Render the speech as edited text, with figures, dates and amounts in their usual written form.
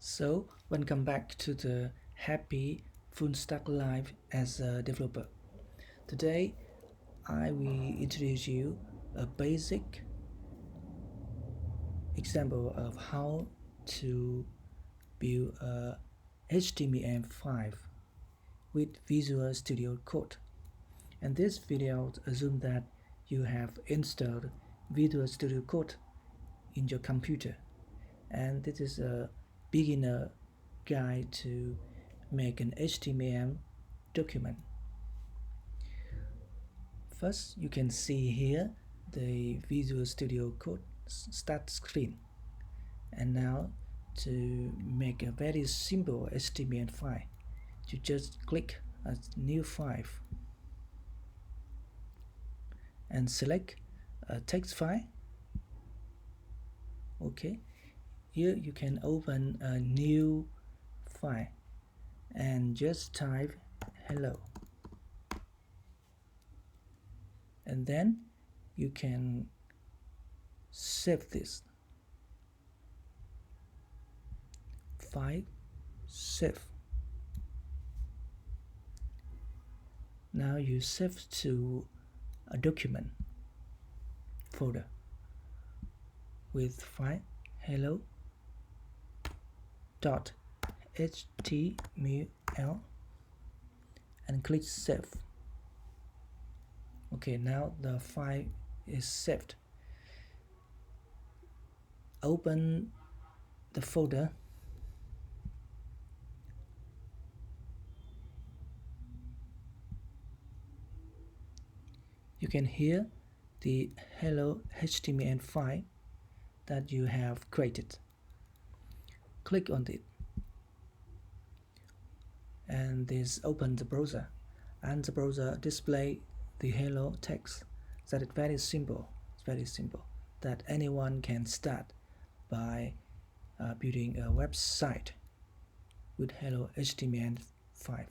So, welcome back to the happy full stack life as a developer. Today, I will introduce you a basic example of how to build a HTML5 with Visual Studio Code. And this video assumes that you have installed Visual Studio Code in your computer, and this is a beginner guide to make an HTML document. First, you can see here the Visual Studio Code start screen. And now, to make a very simple HTML file, you just click a new file and select a text file. Okay, here you can open a new file and just type hello, and then you can save this file. Save. Now you save to a document folder with file hello .html and click save. Okay, now the file is saved. Open the folder. You can hear the hello HTML file that you have created. Click on it, and this opens the browser, and the browser display the hello text. That is very simple. It's very simple that anyone can start by building a website with hello HTML5.